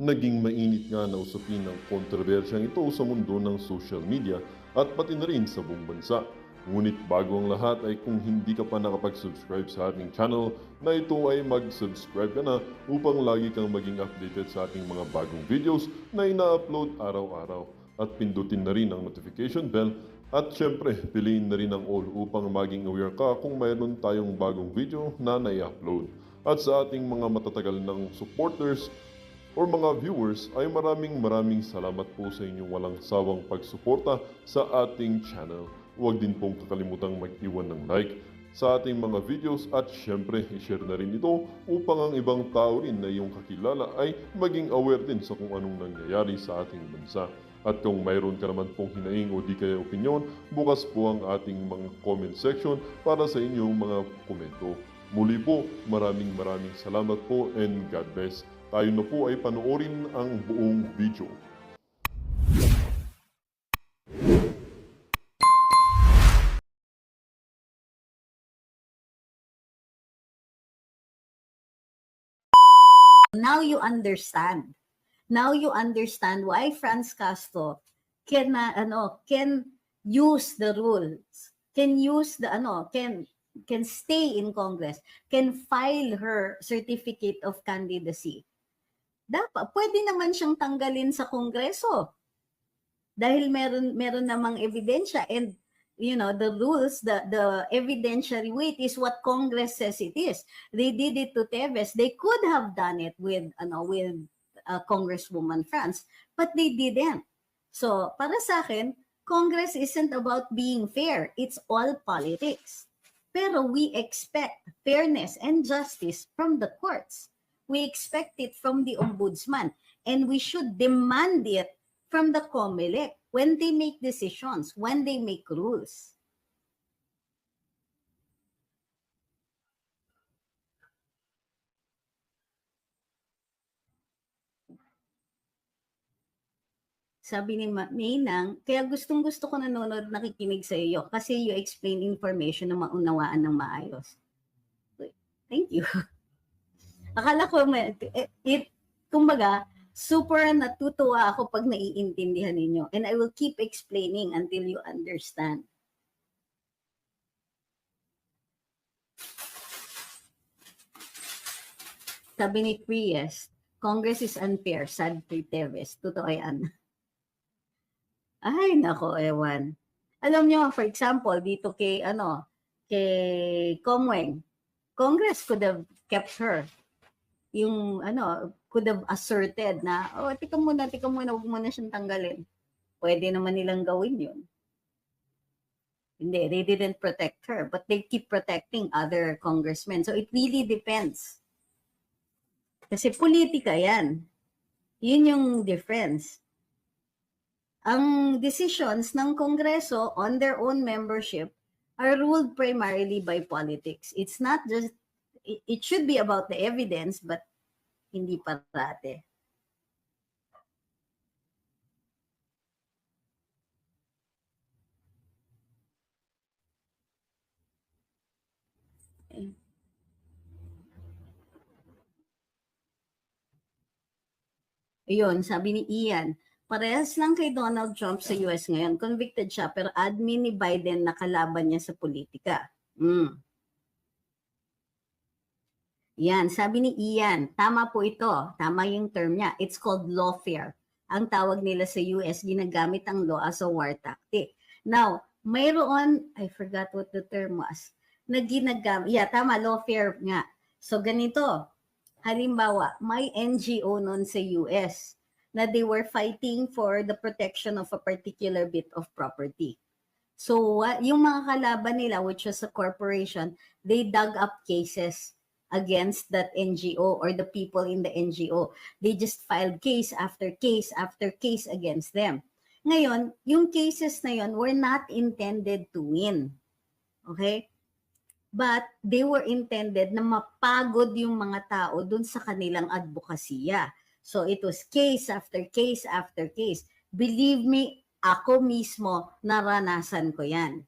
naging mainit nga na usapin ang kontrobersyang ito sa mundo ng social media at pati na rin sa buong bansa. Ngunit bago ang lahat ay kung hindi ka pa nakapag-subscribe sa ating channel na ito ay mag-subscribe ka na upang lagi kang maging updated sa ating mga bagong videos na ina-upload araw-araw. At pindutin na rin ang notification bell at syempre piliin na rin ang all upang maging aware ka kung mayroon tayong bagong video na nai-upload. At sa ating mga matatagal ng supporters or mga viewers ay maraming salamat po sa inyong walang sawang pagsuporta sa ating channel. Huwag din pong kakalimutang mag-iwan ng like sa ating mga videos at syempre i-share na rin ito upang ang ibang tao rin na iyong kakilala ay maging aware din sa kung anong nangyayari sa ating bansa. At kung mayroon ka naman pong hinaing o di kaya opinyon, bukas po ang ating mga comment section para sa inyong mga komento. Muli po, maraming salamat po and God bless. Tayo na po ay panoorin ang buong video. Now you understand. Now you understand why Franz Castro can use the rules, can use the can stay in Congress, can file her certificate of candidacy. Dapat pwede naman siyang tanggalin sa Kongreso dahil meron namang ebidensya, and you know the rules, the evidentiary weight is what Congress says it is. They did it to Teves. They could have done it with Congresswoman Franz, but they didn't. So para sa akin, Congress isn't about being fair. It's all politics. Pero we expect fairness and justice from the courts. We expect it from the ombudsman, and we should demand it from the COMELEC when they make decisions, when they make rules. Sabi ni Maynang, kaya gustong-gusto ko nanonood, nakikinig sa iyo kasi you explain information na maunawaan ng maayos. Thank you. Akala ko, kumbaga, super natutuwa ako pag naiintindihan ninyo. And I will keep explaining until you understand. Sabi ni Priest, Congress is unfair, sad kay Teves. Totoo yan. Ay, nako, ewan. Alam nyo, for example, dito kay Comweng, Congress could have kept her. Yung, could have asserted na, tika muna, huwag mo na siyang tanggalin. Pwede naman nilang gawin yun. Hindi, they didn't protect her, but they keep protecting other congressmen. So it really depends. Kasi politika yan. Yun yung difference. Ang decisions ng Kongreso on their own membership are ruled primarily by politics. It's not just, it should be about the evidence, but hindi parate. Ayun, sabi ni Ian, parehas lang kay Donald Trump sa US ngayon. Convicted siya, pero admin ni Biden na kalaban niya sa politika. Yan, sabi ni Ian, tama po ito. Tama yung term niya. It's called lawfare. Ang tawag nila sa US, ginagamit ang law as a war tactic. Now, mayroon, I forgot what the term was, na ginagamit, tama, lawfare nga. So, ganito, halimbawa, may NGO noon sa US na they were fighting for the protection of a particular bit of property. So, yung mga kalaban nila, which was a corporation, they dug up cases against that NGO or the people in the NGO. They just filed case after case after case against them. Ngayon, yung cases na yon were not intended to win. Okay? But they were intended na mapagod yung mga tao dun sa kanilang advokasya. So it was case after case after case. Believe me, ako mismo naranasan ko yan.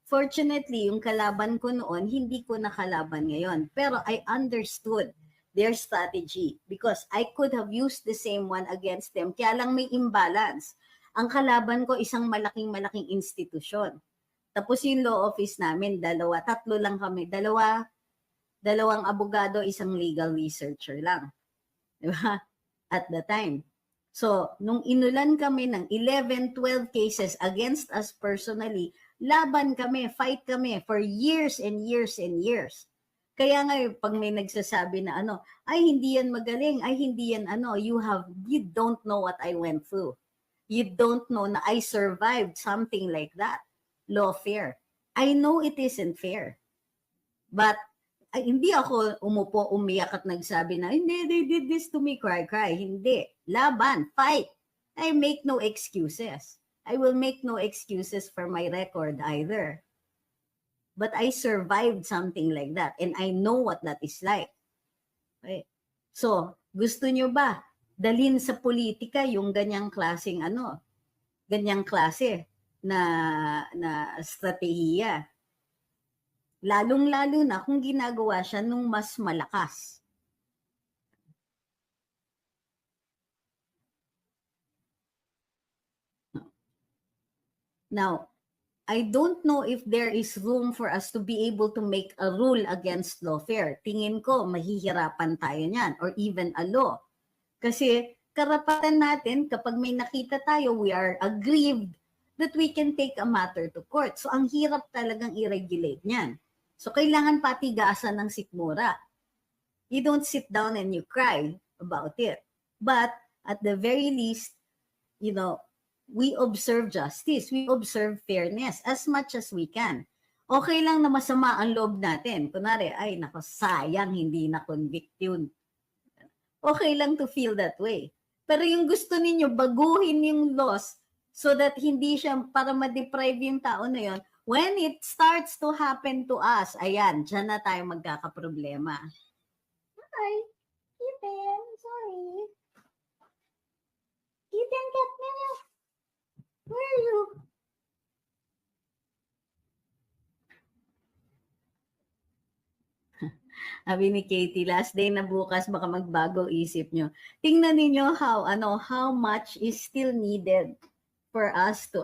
Fortunately, yung kalaban ko noon, hindi ko nakalaban ngayon. Pero I understood their strategy because I could have used the same one against them. Kaya lang may imbalance. Ang kalaban ko isang malaking institusyon. Tapos yung law office namin, tatlo lang kami. Dalawang abogado, isang legal researcher lang. Diba? At the time. So, nung inulan kami ng 11, 12 cases against us personally, laban kami, fight kami for years and years and years. Kaya nga pag may nagsasabi na ay hindi yan magaling, ay hindi yan you don't know what I went through. You don't know na I survived something like that. Lawfare. I know it isn't fair. But hindi ako umupo, umiyak at nagsabi na, hindi, they did this to me, cry. Hindi. Laban, fight. I make no excuses. I will make no excuses for my record either. But I survived something like that and I know what that is like. Okay? So, gusto nyo ba dalhin sa politika yung ganyang klaseng ganyang klase na strategiya? Lalong-lalo na kung ginagawa siya nung mas malakas. Now, I don't know if there is room for us to be able to make a rule against lawfare. Tingin ko, mahihirapan tayo niyan or even a law. Kasi karapatan natin, kapag may nakita tayo, we are aggrieved that we can take a matter to court. So, ang hirap talagang i-regulate niyan. So, kailangan patigasan ng sikmura. You don't sit down and you cry about it. But, at the very least, we observe justice, we observe fairness as much as we can. Okay lang na masama ang loob natin. Kunwari, ay nako, sayang hindi na-convict yun. Okay lang to feel that way. Pero yung gusto ninyo, baguhin yung laws so that hindi siya para ma-deprive yung tao na yun, when it starts to happen to us, ayan, dyan na tayo magkakaproblema. Hi, Ethan, sorry. Ethan, get me now. Where are you? Sabi ni Katie, last day na bukas, baka magbago isip nyo. Tingnan ninyo how much is still needed for us to,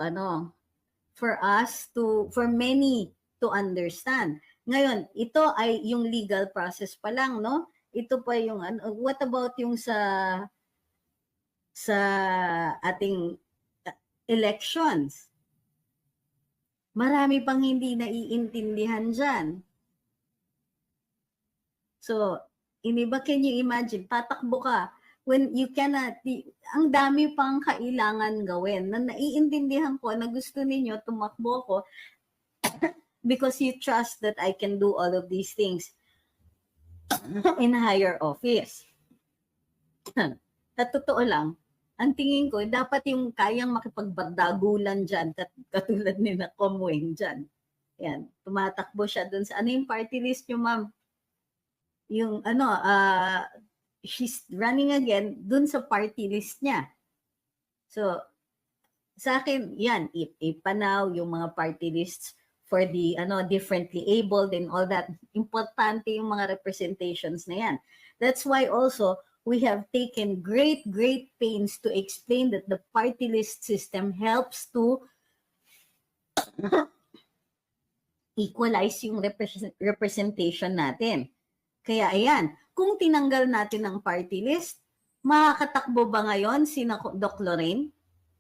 for many to understand. Ngayon, ito ay yung legal process pa lang, no? Ito pa yung, what about yung sa ating elections? Marami pang hindi naiintindihan dyan. So, ba can you imagine, tatakbo ka when you cannot, ang dami pang kailangan gawin na naiintindihan ko na gusto ninyo tumakbo ko because you trust that I can do all of these things in higher office. At totoo lang, ang tingin ko, dapat yung kayang makipagbardagulan dyan, katulad ni na Comweng dyan. Yan, tumatakbo siya dun sa, yung party list nyo, ma'am? Yung, she's running again dun sa party list niya. So, sa akin, yan, ipanaw yung mga party lists for the, differently abled and all that. Importante yung mga representations na yan. That's why also, we have taken great pains to explain that the party list system helps to equalize yung representation natin. Kaya ayan, kung tinanggal natin ang party list, makakatakbo ba ngayon si Doc Lorraine?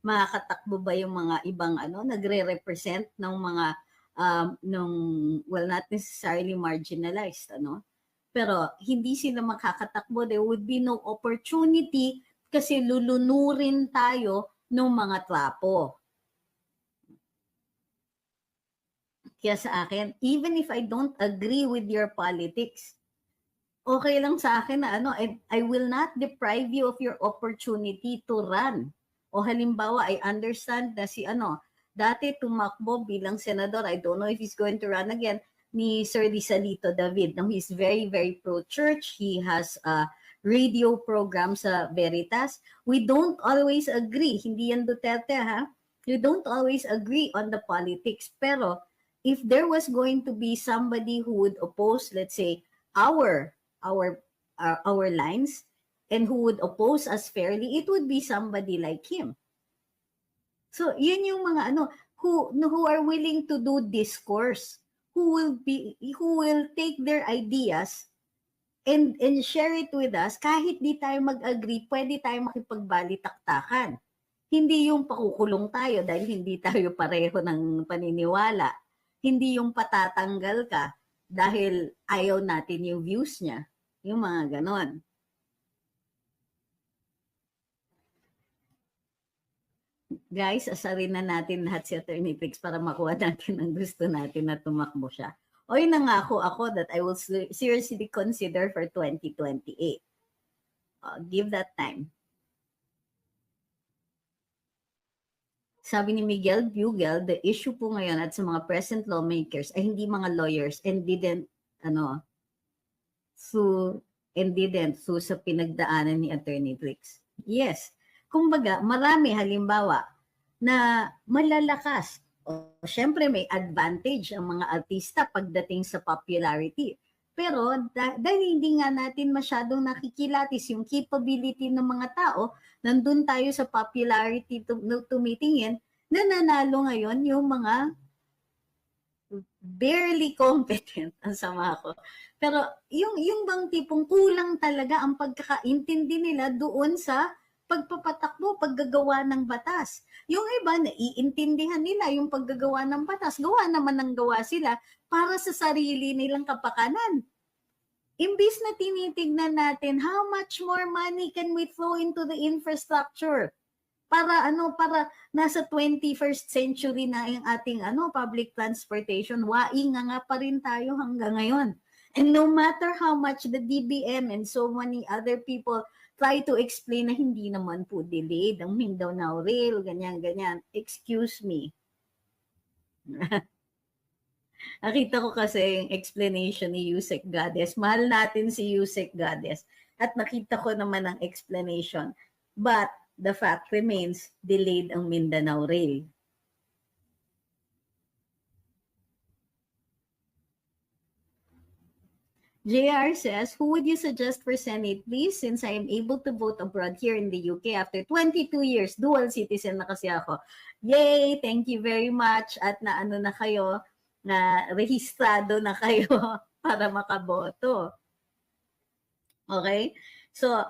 Makakatakbo ba yung mga ibang nagre-represent ng mga well, not necessarily marginalized, Pero hindi sila makakatakbo. There would be no opportunity kasi lulunurin tayo ng mga trapo. Kaya sa akin, even if I don't agree with your politics, okay lang sa akin na I will not deprive you of your opportunity to run. O halimbawa, I understand na si dati tumakbo bilang senador, I don't know if he's going to run again, ni Sir Lizalito David. Now, he's very pro-church. He has a radio program sa Veritas. We don't always agree. Hindi yan Duterte, ha? We don't always agree on the politics. Pero, if there was going to be somebody who would oppose, let's say, our our lines and who would oppose us fairly, it would be somebody like him. So, yun yung mga who are willing to do discourse, who will take their ideas and share it with us. Kahit di tayo mag-agree, pwede tayo makipagbalitaktakan. Hindi yung pakukulong tayo dahil hindi tayo pareho ng paniniwala. Hindi yung patatanggal ka dahil ayaw natin yung views niya. Yung mga ganon. Guys, asarin na natin lahat si Attorney Trix para makuha natin ang gusto natin na tumakbo siya. O yun nangako ako that I will seriously consider for 2028. Give that time. Sabi ni Miguel Bugel, the issue po ngayon at sa mga present lawmakers ay hindi mga lawyers and didn't sue sa pinagdaanan ni Attorney Trix. Yes. Kumbaga, marami halimbawa na malalakas. Siyempre may advantage ang mga artista pagdating sa popularity. Pero dahil hindi nga natin masyadong nakikilatis yung capability ng mga tao, nandun tayo sa popularity tumitingin, nananalo ngayon yung mga barely competent, ang sama ko. Pero yung bang tipong kulang talaga ang pagkakaintindi nila doon sa pagpapatakbo, paggagawa ng batas. Yung iba, naiintindihan nila yung paggagawa ng batas. Gawa naman ng gawa sila para sa sarili nilang kapakanan. Imbis na tinitignan natin, how much more money can we throw into the infrastructure? Para nasa 21st century na yung ating public transportation, waing nga pa rin tayo hanggang ngayon. And no matter how much the DBM and so many other people try to explain na hindi naman po delayed ang Mindanao Rail, ganyan. Excuse me. Nakita ko kasi yung explanation ni Yusek Goddess. Mahal natin si Yusek Goddess. At nakita ko naman ang explanation. But the fact remains, delayed ang Mindanao Rail. JR says, who would you suggest for Senate, please? Since I am able to vote abroad here in the UK after 22 years, dual citizen na kasi ako. Yay! Thank you very much. At na kayo, na rehistrado na kayo para makaboto. Okay? So,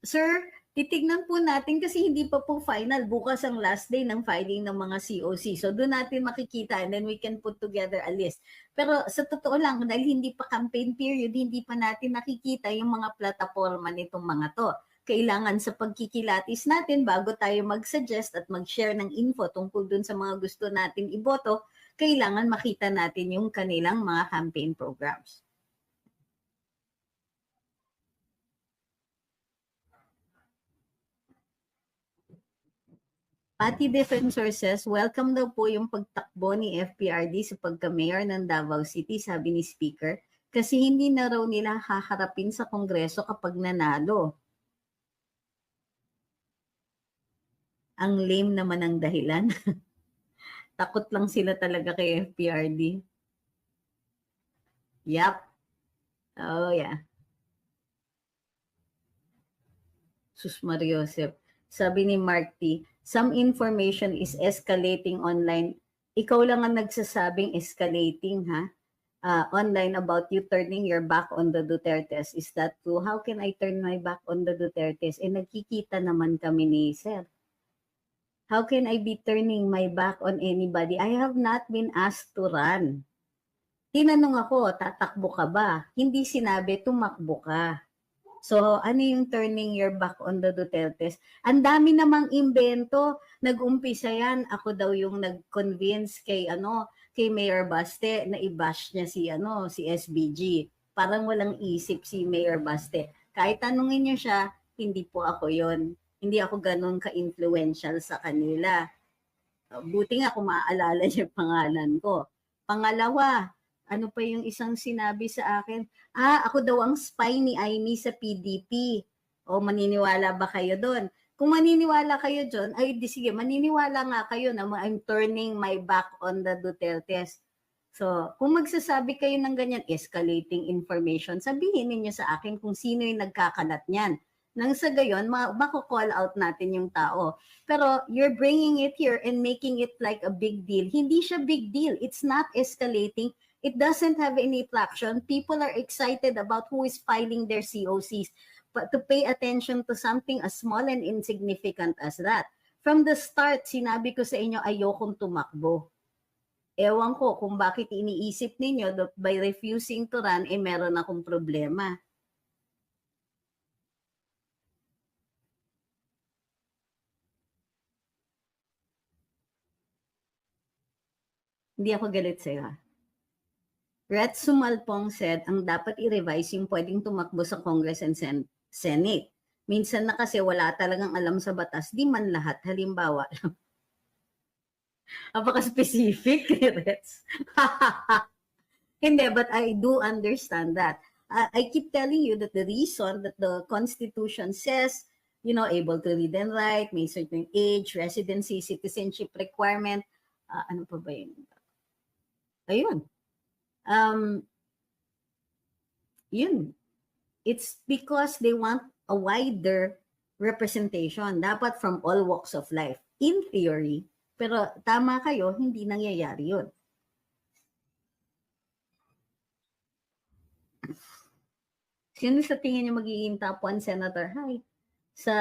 sir, titignan po natin kasi hindi pa po final. Bukas ang last day ng filing ng mga COC. So doon natin makikita and then we can put together a list. Pero sa totoo lang, dahil hindi pa campaign period, hindi pa natin nakikita yung mga plataforma nitong mga to. Kailangan sa pagkikilatis natin bago tayo mag-suggest at mag-share ng info tungkol dun sa mga gusto natin iboto, kailangan makita natin yung kanilang mga campaign programs. Pati Defensor says, welcome daw po yung pagtakbo ni FPRD sa pagka-mayor ng Davao City, sabi ni Speaker, kasi hindi na raw nila haharapin sa Kongreso kapag nanalo. Ang lame naman ang dahilan. Takot lang sila talaga kay FPRD. Yep. Oh, yeah. Sus Mariosep. Sabi ni Mark T., some information is escalating online. Ikaw lang ang nagsasabing escalating, ha? Online about you turning your back on the Dutertes. Is that true? How can I turn my back on the Dutertes? Nagkikita naman kami ni Sir. How can I be turning my back on anybody? I have not been asked to run. Tinanong ako, tatakbo ka ba? Hindi sinabi, tumakbo ka. So, ano yung turning your back on the Dutertes? Ang dami namang imbento. Nag-umpisa yan. Ako daw yung nag-convince kay Mayor Baste na i-bash niya si SBG. Parang walang isip si Mayor Baste. Kahit tanungin niyo siya, hindi po ako yon. Hindi ako ganun ka-influential sa kanila. Buti nga kung maaalala niyo pangalan ko. Pangalawa, ano pa yung isang sinabi sa akin? Ako daw ang spy ni Amy sa PDP. O maniniwala ba kayo doon? Kung maniniwala kayo doon, ay di sige, maniniwala nga kayo na I'm turning my back on the Dutertes. So, kung magsasabi kayo ng ganyan, escalating information, sabihin ninyo sa akin kung sino yung nagkakalat niyan. Nang sa gayon, mako-call out natin yung tao. Pero you're bringing it here and making it like a big deal. Hindi siya big deal. It's not escalating. It doesn't have any traction. People are excited about who is filing their COCs. But to pay attention to something as small and insignificant as that. From the start, sinabi ko sa inyo, ayokong tumakbo. Ewan ko kung bakit iniisip ninyo that by refusing to run, meron akong problema. Hindi ako galit sa'yo. Ret Sumalpong said, ang dapat i-revise yung pwedeng tumakbo sa Congress and Senate. Minsan na kasi wala talagang alam sa batas, di man lahat. Halimbawa, apaka-specific, Rets. Hindi, but I do understand that. I keep telling you that the reason that the Constitution says, able to read and write, may certain age, residency, citizenship requirement, ano pa ba yun? Ayun. Yun. It's because they want a wider representation, dapat from all walks of life. In theory, pero tama kayo, hindi nangyayari yun. Sino sa tingin niyo magiging top 1 senator? Hi. Sa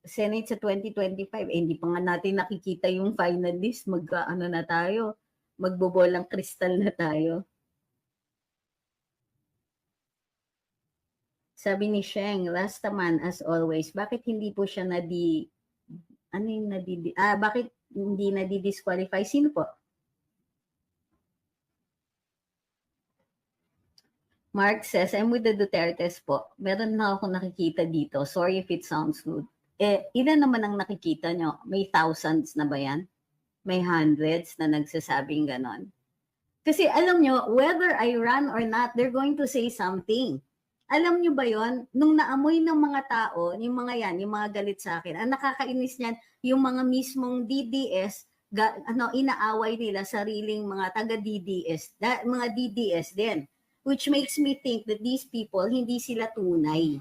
Senate sa 2025, hindi pa nga natin nakikita yung finalist. Na tayo. Magbobolang kristal na tayo. Sabi ni Sheng, Rastaman as always, bakit hindi po siya bakit hindi nadi-disqualify? Sino po? Mark says, I'm with the Dutertes po. Meron na ako nakikita dito. Sorry if it sounds rude. Ilan naman ang nakikita nyo? May thousands na ba yan? May hundreds na nagsasabing ganon. Kasi alam nyo, whether I run or not, they're going to say something. Alam nyo ba yon? Nung naamoy ng mga tao, yung mga galit sa akin, ang nakakainis niyan, yung mga mismong DDS, inaaway nila sariling mga taga-DDS, mga DDS din. Which makes me think that these people, hindi sila tunay.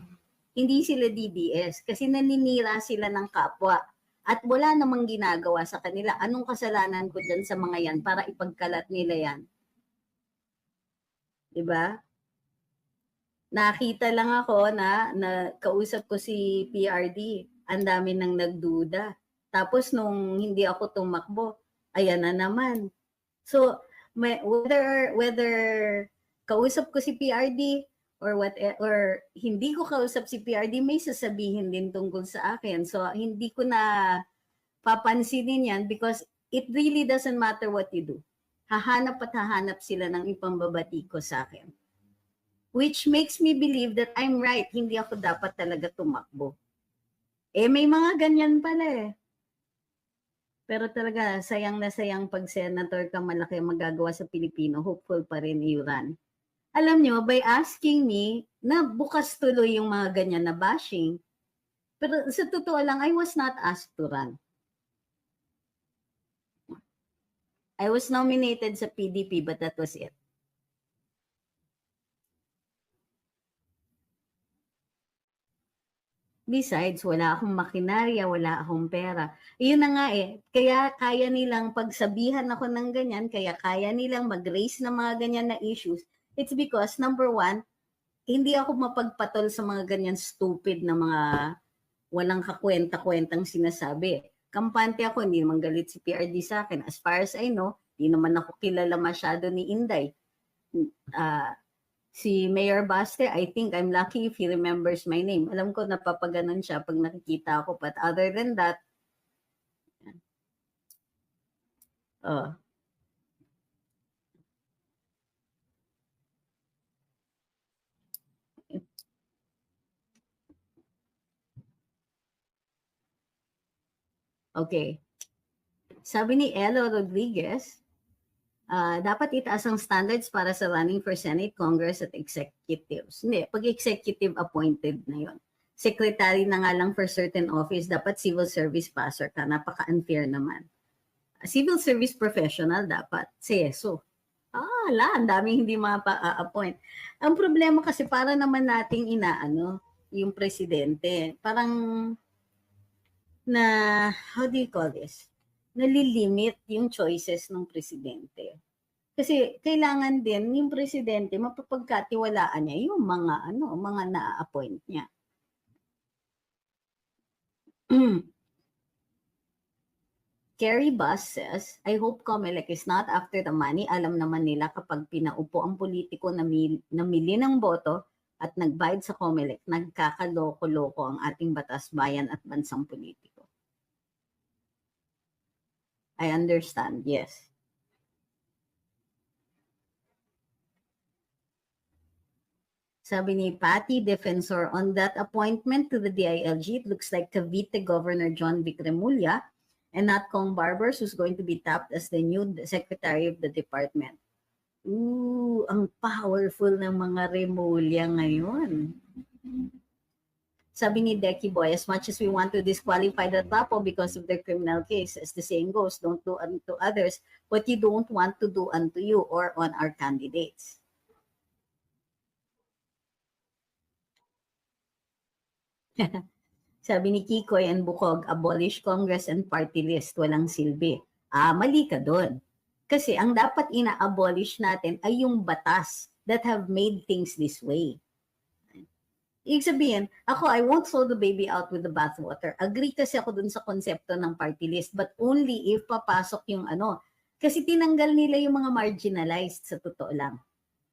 Hindi sila DDS kasi naninira sila ng kapwa. At wala namang ginagawa sa kanila. Anong kasalanan ko dyan sa mga yan para ipagkalat nila yan? Diba? Nakita lang ako na kausap ko si PRD. Ang dami nang nagduda. Tapos nung hindi ako tumakbo, ayan na naman. So, whether kausap ko si PRD or hindi ko kausap si PRD, may sasabihin din tungkol sa akin. So, hindi ko na papansinin yan because it really doesn't matter what you do. Hahanap at hahanap sila ng ipambabati ko sa akin. Which makes me believe that I'm right. Hindi ako dapat talaga tumakbo. May mga ganyan pala eh. Pero talaga, sayang na sayang pag senator ka, malaki magagawa sa Pilipino. Hopeful pa rin you run. Alam nyo, by asking me, na bukas tuloy yung mga ganyan na bashing. Pero sa totoo lang, I was not asked to run. I was nominated sa PDP, but that was it. Besides, wala akong makinarya, wala akong pera. Yun na nga eh. Kaya kaya nilang pagsabihan ako ng ganyan, kaya kaya nilang mag-raise ng mga ganyan na issues. It's because, number one, hindi ako mapagpatol sa mga ganyan stupid na mga walang kakwenta-kwentang sinasabi. Kampante ako, hindi naman galit si PRD sa akin. As far as I know, hindi naman ako kilala masyado ni Inday. Si Mayor Baste, I think I'm lucky if he remembers my name. Alam ko napapaganon siya pag nakikita ako. But other than that, okay. Sabi ni Elo Rodriguez, dapat itaas ang standards para sa running for Senate, Congress at executives. Hindi, pag executive appointed na yon. Secretary na nga lang for certain office, dapat civil service passer ka. Napaka-unfair naman. Civil service professional dapat, CSO. wala, ang daming hindi mapa-appoint. Ang problema kasi para naman nating inaano, yung presidente, parang na, how do you call this? Nalilimit yung choices ng presidente. Kasi kailangan din yung presidente mapapagkatiwalaan niya yung mga na-appoint niya. Kerry Bass says, I hope COMELEC is not after the money. Alam naman nila kapag pinaupo ang politiko na namili ng boto at nagbayad sa COMELEC, nagkakaloko-loko ang ating batas, bayan at bansang politiko. I understand, yes. Sabi ni Patty Defensor, on that appointment to the DILG, it looks like Cavite Governor John Vic Remulla and not Kong Barbers who's going to be tapped as the new secretary of the department. Ooh, ang powerful ng mga Remulla ngayon. Sabi ni Decky Boy, as much as we want to disqualify the Tapo because of their criminal case, as the saying goes, don't do unto others what you don't want to do unto you or on our candidates. Sabi ni Kikoy and Bukog, abolish Congress and party list, walang silbi. Mali ka doon. Kasi ang dapat ina-abolish natin ay yung batas that have made things this way. Ibig sabihin, ako, I won't throw the baby out with the bathwater. Agree kasi ako dun sa konsepto ng party list, but only if papasok yung Kasi tinanggal nila yung mga marginalized sa totoo lang.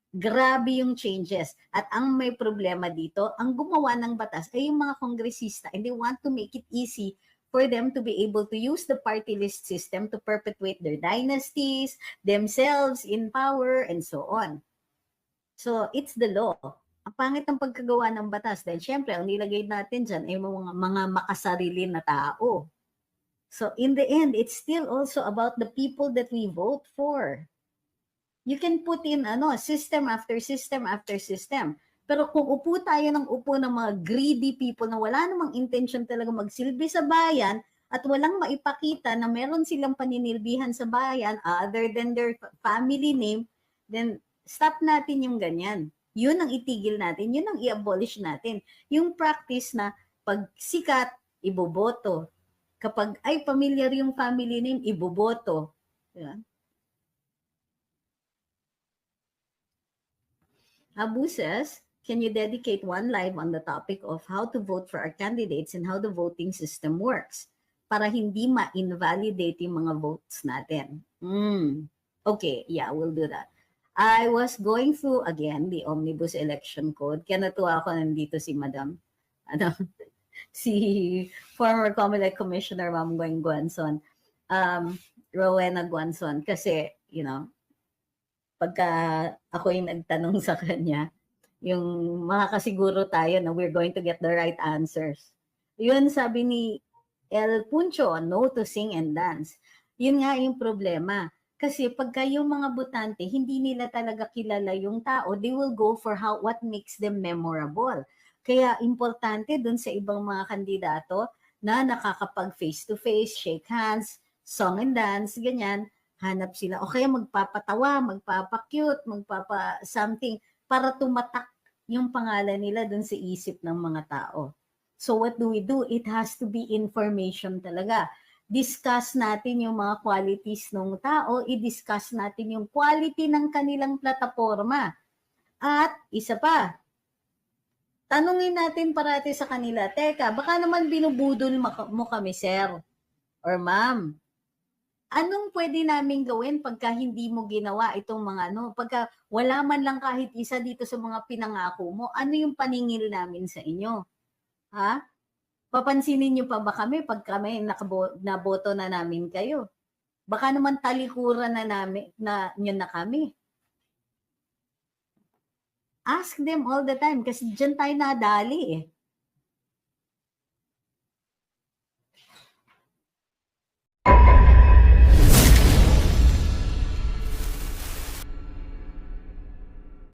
Grabe yung changes. At ang may problema dito, ang gumawa ng batas ay yung mga kongresista and they want to make it easy for them to be able to use the party list system to perpetuate their dynasties, themselves in power, and so on. So, it's the law. Ang pangit ng pagkagawa ng batas dahil syempre, ang nilagay natin dyan ay mga makasarili na tao. So, in the end, it's still also about the people that we vote for. You can put in system after system after system. Pero kung upo tayo ng mga greedy people na wala namang intention talaga magsilbi sa bayan at walang maipakita na meron silang paninilbihan sa bayan other than their family name, then stop natin yung ganyan. Yun ang itigil natin, yun ang i-abolish natin. Yung practice na pag sikat, iboboto. Kapag ay familiar yung family name, iboboto. Diba? Abu says, can you dedicate one live on the topic of how to vote for our candidates and how the voting system works para hindi ma-invalidate yung mga votes natin? Okay, yeah, we'll do that. I was going through, again, the Omnibus Election Code. Kaya natuwa ako nandito si Madam, si former COMELEC Commissioner Ma'am Gwen Guanzon, Rowena Guanzon, kasi, pagka ako yung nagtanong sa kanya, yung makakasiguro tayo na we're going to get the right answers. Yun sabi ni El Puncho, no to sing and dance. Yun nga yung problema. Kasi pagka yung mga botante, hindi nila talaga kilala yung tao, they will go for what makes them memorable. Kaya importante dun sa ibang mga kandidato na nakakapag face-to-face, shake hands, song and dance, ganyan, hanap sila. O kaya magpapatawa, magpapa-cute, magpapa-something para tumatak yung pangalan nila dun sa isip ng mga tao. So what do? It has to be information talaga. Discuss natin yung mga qualities ng tao, i-discuss natin yung quality ng kanilang plataforma. At isa pa, tanungin natin parati sa kanila, teka, baka naman binubudol mo kami, sir or ma'am. Anong pwede namin gawin pagka hindi mo ginawa itong mga pagka wala man lang kahit isa dito sa mga pinangako mo, ano yung paningil namin sa inyo? Ha? Papansinin niyo pa ba kami pag kami naboto na namin kayo? Baka naman talikuran nyo na kami. Ask them all the time kasi dyan tayo nadali eh.